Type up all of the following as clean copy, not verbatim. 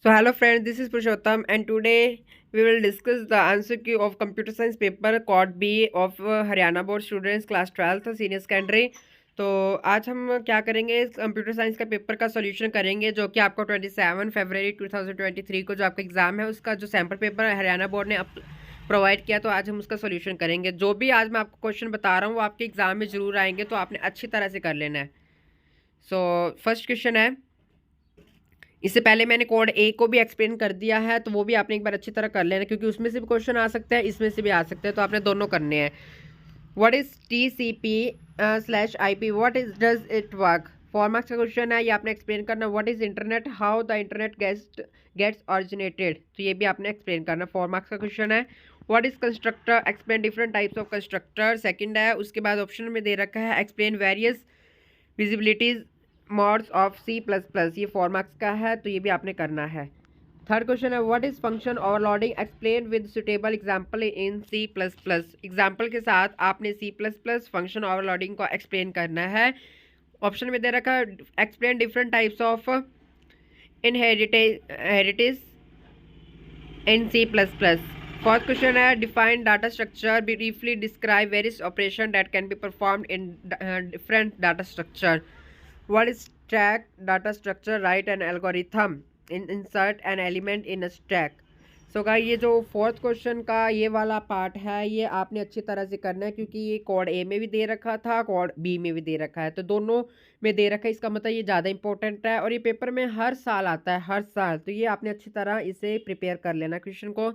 So hello friends, this is Purushottam and today we will discuss the answer key of computer science paper Code B of Haryana board students class 12th senior secondary. तो आज हम क्या करेंगे, computer science का paper का solution करेंगे जो कि आपको 27 फरवरी 2023 को जो आपका एग्जाम है उसका जो सैम्पल पेपर हरियाणा बोर्ड ने प्रोवाइड किया, तो आज हम उसका सॉल्यूशन करेंगे। जो भी आज मैं आपको क्वेश्चन बता रहा हूँ वो आपके एग्जाम में जरूर आएंगे, तो आपने अच्छी तरह से कर लेना है। सो फर्स्ट क्वेश्चन है, इससे पहले मैंने कोड ए को भी एक्सप्लेन कर दिया है, तो वो भी आपने एक बार अच्छी तरह कर लेना, क्योंकि उसमें से भी क्वेश्चन आ सकता है, इसमें से भी आ सकते हैं, तो आपने दोनों करने हैं। What is TCP/IP, what is does it work? 4 marks का क्वेश्चन है, ये आपने एक्सप्लेन करना। What is internet, how the internet gets originated, तो ये भी आपने एक्सप्लेन करना। 4 मार्क्स का क्वेश्चन है। What is constructor, explain different types of constructor, second है। उसके बाद ऑप्शन में दे रखा है explain various visibilities modes of C++, ये 4 मार्क्स का है, तो ये भी आपने करना है। थर्ड क्वेश्चन है, what is function overloading, explain with suitable example in C++, example के साथ आपने C++ फंक्शन ओवरलोडिंग को एक्सप्लेन करना है। ऑप्शन में दे रखा है explain different types of inheritance in C++। Fourth question है, define data structure, briefly describe various operation that can be performed in different data structure. What is stack data structure? Write an algorithm insert an element in a stack. सो का ये जो fourth question का ये वाला part है, ये आपने अच्छी तरह से करना है, क्योंकि ये कोड ए में भी दे रखा था, कोड बी में भी दे रखा है, तो दोनों में दे रखा है। इसका मतलब ये ज़्यादा इंपॉर्टेंट है और ये पेपर में हर साल आता है, हर साल। तो ये आपने अच्छी तरह इसे प्रिपेयर कर लेना क्वेश्चन को।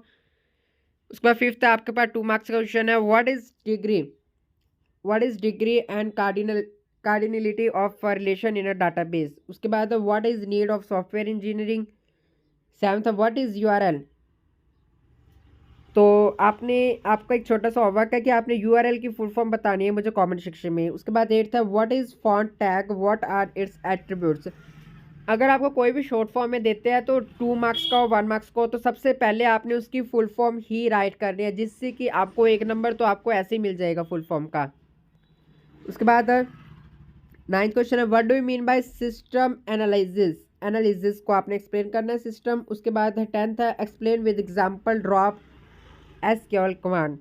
उसके बाद फिफ्थ है आपके पास 2 मार्क्स का क्वेश्चन है, what is degree and cardinality of relation in a database. उसके बाद what is need of software engineering. Seventh, what is URL. तो आपने आपका एक छोटा सा होमवर्क है कि आपने यूआरएल की फुल फॉर्म बतानी है मुझे कमेंट सेक्शन में। उसके बाद एट्थ है, what is font tag, what are its attributes. अगर आपको कोई भी शॉर्ट फॉर्म में देते हैं, तो 2 मार्क्स का और 1 मार्क्स को, तो सबसे पहले आपने उसकी फुल फॉर्म ही राइट करनी है, जिससे कि आपको 1 नंबर तो आपको ऐसे ही मिल जाएगा फुल फॉर्म का। उसके बाद 9th क्वेश्चन है, what do you mean by system analysis को आपने एक्सप्लेन करना है, सिस्टम। उसके बाद 10th है, explain with example drop SQL command.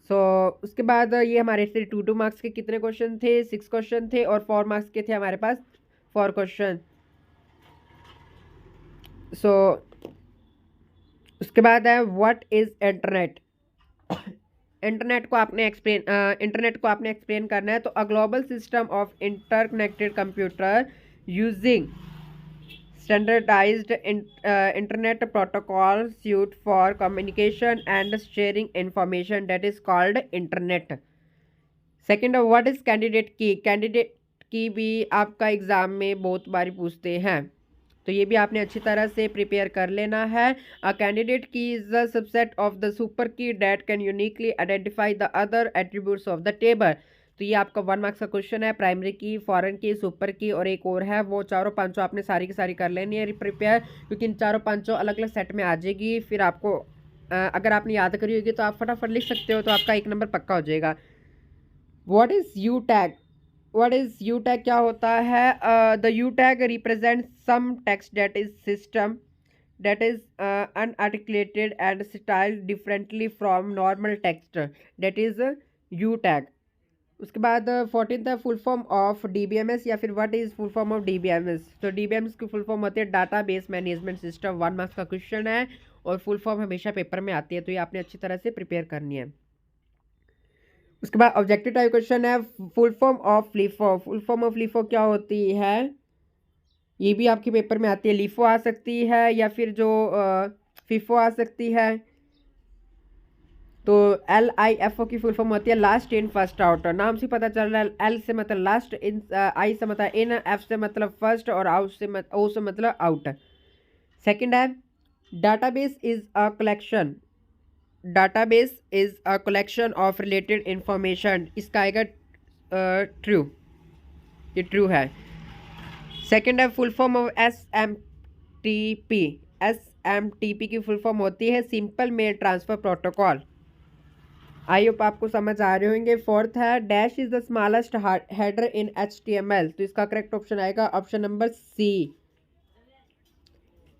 So उसके बाद ये हमारे से 2 मार्क्स के कितने क्वेश्चन थे? 6 क्वेश्चन थे, और 4 मार्क्स के थे हमारे पास 4 क्वेश्चन। सो उसके बाद है, व्हाट इज इंटरनेट। इंटरनेट को आपने एक्सप्लेन करना है। तो a global system of interconnected computer using standardized internet protocol suite for communication and sharing information, that is called internet. Second, what is candidate की भी आपका एग्जाम में बहुत बारी पूछते हैं, तो ये भी आपने अच्छी तरह से प्रिपेयर कर लेना है। A candidate key is the subset of the super key that can uniquely identify the other attributes of the table. तो ये आपका 1 मार्क्स का क्वेश्चन है। प्राइमरी की, फॉरेन की, सुपर की और एक और है, वो चारों पांचों आपने सारी की सारी कर लेनी है प्रिपेयर, क्योंकि इन चारों पांचों अलग अलग सेट में आ जाएगी। फिर आपको अगर आपने याद करी होगी तो आप फटाफट लिख सकते हो, तो आपका 1 नंबर पक्का हो जाएगा। What is U tag, what is U tag क्या होता है? The U tag represent some text that is system that is unarticulated and styled differently from normal text, that is U tag। उसके बाद 14th है, full form of DBMS, या फिर what is full form of DBMS। तो DBMS की full form होती है data base management system. 1 marks का क्वेश्चन है और फुल फॉर्म हमेशा पेपर में आती है, तो ये आपने अच्छी तरह से प्रिपेयर करनी है। उसके बाद ऑब्जेक्टिव टाइप क्वेश्चन है, full form of LIFO. Full form of LIFO क्या होती है, ये भी आपके पेपर में आती है। लिफो आ सकती है या फिर जो फिफो आ सकती है। तो LIFO की फुल फॉर्म होती है लास्ट इन फर्स्ट आउट। नाम से पता चल रहा है, L से मतलब लास्ट, इन आई से मतलब इन, F से मतलब फर्स्ट और आउट से O से मतलब आउट। सेकंड है, database is a collection, database is a collection of related information. इसका आएगा ट्रू, ये ट्रू है। सेकेंड है, full form of SMTP। SMTP की फुल फॉर्म होती है simple mail transfer protocol. I hope आपको समझ आ रहे होंगे। फोर्थ है, dash is the smallest header in HTML। तो इसका करेक्ट ऑप्शन आएगा ऑप्शन नंबर C।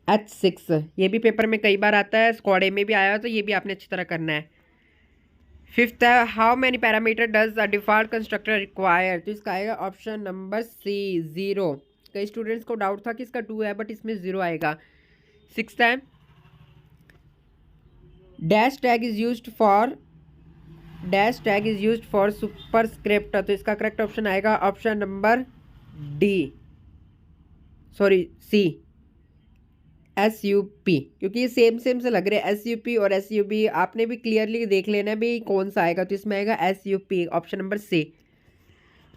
H6, ये भी पेपर में कई बार आता है, स्क्वाड ए में भी आया है, तो ये भी आपने अच्छी तरह करना है। फिफ्थ है, how many parameter does a default constructor require, तो इसका आएगा ऑप्शन नंबर सी 0। कई स्टूडेंट्स को डाउट था कि इसका 2 है, बट इसमें 0 आएगा। सिक्स्थ है, dash tag is used for superscript, तो इसका करेक्ट ऑप्शन आएगा ऑप्शन नंबर सी SUP, क्योंकि ये सेम सेम से लग रहे हैं। SUP और SUB आपने भी क्लियरली देख लेना है भी कौन सा आएगा, तो इसमें आएगा SUP, ऑप्शन नंबर सी।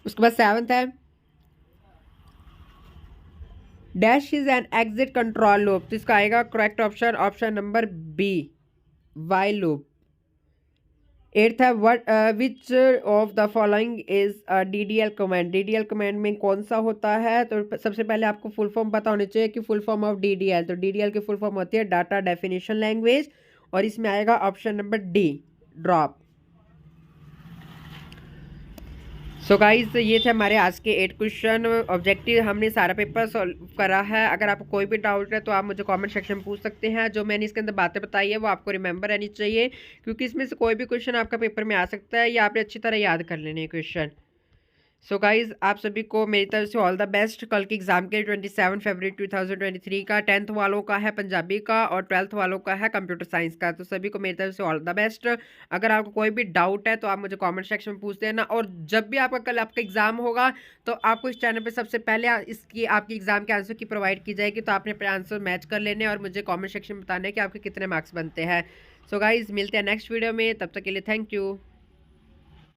उसके बाद सेवंथ है, dash is an exit control loop, तो इसका आएगा correct option option number B, while loop. Eighth है, what which of the following is DDL command, DDL command में कौन सा होता है, तो सबसे पहले आपको फुल फॉर्म पता होनी चाहिए कि फुल फॉर्म ऑफ DDL, तो DDL की फुल फॉर्म होती है डाटा डेफिनेशन लैंग्वेज, और इसमें आएगा option number D, drop. So guys, ये थे हमारे आज के 8 क्वेश्चन ऑब्जेक्टिव, हमने सारा पेपर सॉल्व करा है। अगर आपको कोई भी डाउट है तो आप मुझे कमेंट सेक्शन में पूछ सकते हैं। जो मैंने इसके अंदर बातें बताई है वो आपको रिमेंबर रहनी चाहिए, क्योंकि इसमें से कोई भी क्वेश्चन आपका पेपर में आ सकता है, या आपने अच्छी तरह याद कर लेने क्वेश्चन। सो गाइज, आप सभी को मेरी तरफ से ऑल द बेस्ट। कल के एग्जाम के 27 फरवरी 2023 का 10th वालों का है पंजाबी का, और 12th वालों का है कंप्यूटर साइंस का, तो सभी को मेरी तरफ से ऑल द बेस्ट। अगर आपको कोई भी डाउट है तो आप मुझे कमेंट सेक्शन में पूछ देना, और जब भी आपका कल आपका एग्जाम होगा तो आपको इस चैनल पर सबसे पहले इसकी आपकी एग्जाम के आंसर की प्रोवाइड की जाएगी, तो आपने अपने आंसर मैच कर लेने और मुझे कॉमेंट सेक्शन में बताना है कि आपके कितने मार्क्स बनते हैं। सो गाइज, मिलते हैं नेक्स्ट वीडियो में, तब तक के लिए थैंक यू।